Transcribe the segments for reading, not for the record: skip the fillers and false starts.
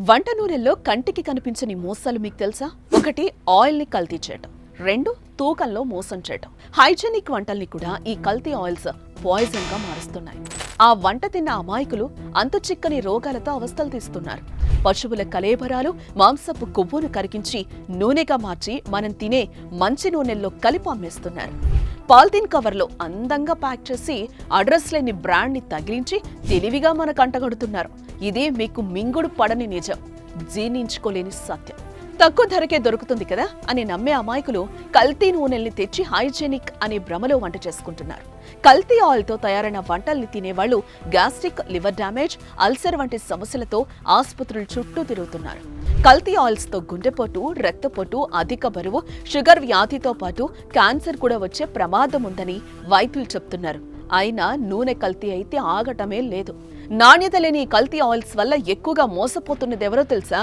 వంట నూనెల్లో కంటికి కనిపించని మోసాలు మీకు తెలుసా? ఒకటి, ఆయిల్ని కల్తీ చేయటం. రెండు, తూకంలో మోసం చేయటం. హైజెనిక్ వంటల్ని కూడా ఈ కల్తీ ఆయిల్స్ పాయిజన్ గా మారుస్తున్నాయి. ఆ వంట తిన్న అమాయకులు అంతు చిక్కని రోగాలతో అవస్థలు తీస్తున్నారు. పశువుల కలేబరాలు, మాంసపు కొవ్వును కరిగించి నూనెగా మార్చి మనం తినే మంచి నూనెల్లో కలిపి అమ్మేస్తున్నారు. పాలిథిన్ కవర్లో అందంగా ప్యాక్ చేసి అడ్రస్ లేని బ్రాండ్ ని తగిలించి తెలివిగా మనకు అంటగడుతున్నారు. ఇదే మీకు మింగుడు పడని నిజం, జీర్ణించుకోలేని సత్యం. తక్కువ ధరకే దొరుకుతుంది కదా అని నమ్మే అమాయకులు కల్తీ నూనెల్ని తెచ్చి హైజెనిక్ అనే భ్రమలో వంట చేసుకుంటున్నారు. కల్తీ ఆయిల్తో తయారైన వంటల్ని తినేవాళ్లు గ్యాస్ట్రిక్, లివర్ డ్యామేజ్, అల్సర్ వంటి సమస్యలతో ఆసుపత్రుల చుట్టూ తిరుగుతున్నారు. కల్తీ ఆయిల్స్ తో గుండెపోటు, రక్తపోటు, అధిక బరువు, షుగర్ వ్యాధితో పాటు క్యాన్సర్ కూడా వచ్చే ప్రమాదం ఉందని వైద్యులు చెప్తున్నారు. అయినా నూనె కల్తీ అయితే ఆగటమే లేదు. నాణ్యత లేని కల్తీ ఆయిల్స్ వల్ల ఎక్కువగా మోసపోతున్నదెవరో తెలుసా?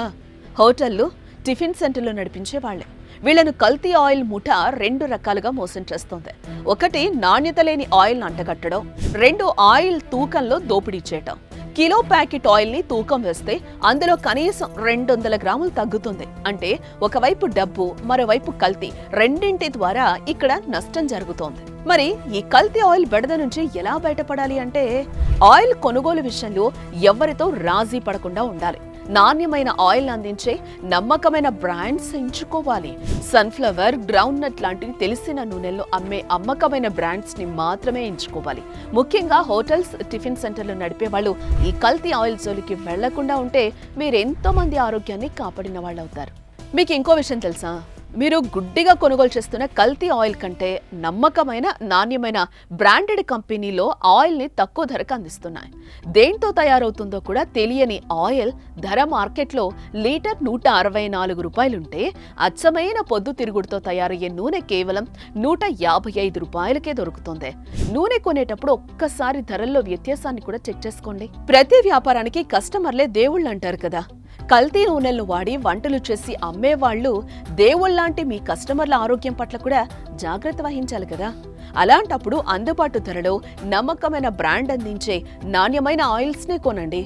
హోటళ్లు, టిఫిన్ సెంటర్లు నడిపించే వాళ్లే. వీళ్లను కల్తీ ఆయిల్ ముఠా రెండు రకాలుగా మోసం చేస్తోంది. ఒకటి, నాణ్యత లేని ఆయిల్ అంటగట్టడం. రెండు, ఆయిల్ తూకంలో దోపిడీ చేయటం. కిలో ప్యాకెట్ ఆయిల్ ని తూకం వేస్తే అందులో కనీసం 200 గ్రాములు తగ్గుతుంది. అంటే ఒకవైపు డబ్బు, మరోవైపు కల్తీ, రెండింటి ద్వారా ఇక్కడ నష్టం జరుగుతోంది. మరి ఈ కల్తీ ఆయిల్ బెడద నుంచి ఎలా బయటపడాలి అంటే, ఆయిల్ కొనుగోలు విషయంలో ఎవరితో రాజీ పడకుండా ఉండాలి. నాణ్యమైన ఆయిల్ అందించే నమ్మకమైన బ్రాండ్స్ ఎంచుకోవాలి. సన్ఫ్లవర్, గ్రౌండ్ నట్ లాంటి తెలిసిన నూనెల్లో అమ్మే అమ్మకమైన బ్రాండ్స్ ని మాత్రమే ఎంచుకోవాలి. ముఖ్యంగా హోటల్స్, టిఫిన్ సెంటర్లు నడిపే వాళ్ళు ఈ కల్తీ ఆయిల్ జోలికి వెళ్లకుండా ఉంటే మీరెంతో మంది ఆరోగ్యాన్ని కాపాడిన వాళ్ళు అవుతారు. మీకు ఇంకో విషయం తెలుసా? మీరు గుడ్డిగా కొనుగోలు చేస్తున్న కల్తీ ఆయిల్ కంటే నమ్మకమైన, నాణ్యమైన బ్రాండెడ్ కంపెనీలో ఆయిల్ ని తక్కువ ధరకు అందిస్తున్నాయి. దేంతో తయారవుతుందో కూడా తెలియని ఆయిల్ ధర మార్కెట్లో లీటర్ 164 రూపాయలుంటే, అచ్చమైన పొద్దుతిరుగుడుతో తయారయ్యే నూనె కేవలం 155 రూపాయలకే దొరుకుతుంది. నూనె కొనేటప్పుడు ఒక్కసారి ధరల్లో వ్యత్యాసాన్ని కూడా చెక్ చేసుకోండి. ప్రతి వ్యాపారానికి కస్టమర్లే దేవుళ్ళు అంటారు కదా. కల్తీ నూనెలను వాడి వంటలు చేసి అమ్మేవాళ్లు దేవుళ్లాంటి మీ కస్టమర్ల ఆరోగ్యం పట్ల కూడా జాగ్రత్త వహించాలి కదా. అలాంటప్పుడు అందుబాటు ధరలో నమ్మకమైన బ్రాండ్ అందించే నాణ్యమైన ఆయిల్స్ నే కొనండి.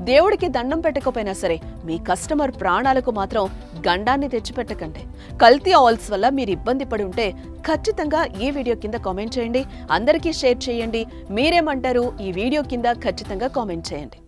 దేవుడికి దండం పెట్టకపోయినా సరే మీ కస్టమర్ ప్రాణాలకు మాత్రం గండాన్ని తెచ్చిపెట్టకండి. కల్తీ ఆయిల్స్ వల్ల మీరు ఇబ్బంది పడి ఉంటే ఖచ్చితంగా ఈ వీడియో కింద కామెంట్ చేయండి. అందరికీ షేర్ చేయండి. మీరేమంటారు? ఈ వీడియో కింద ఖచ్చితంగా కామెంట్ చేయండి.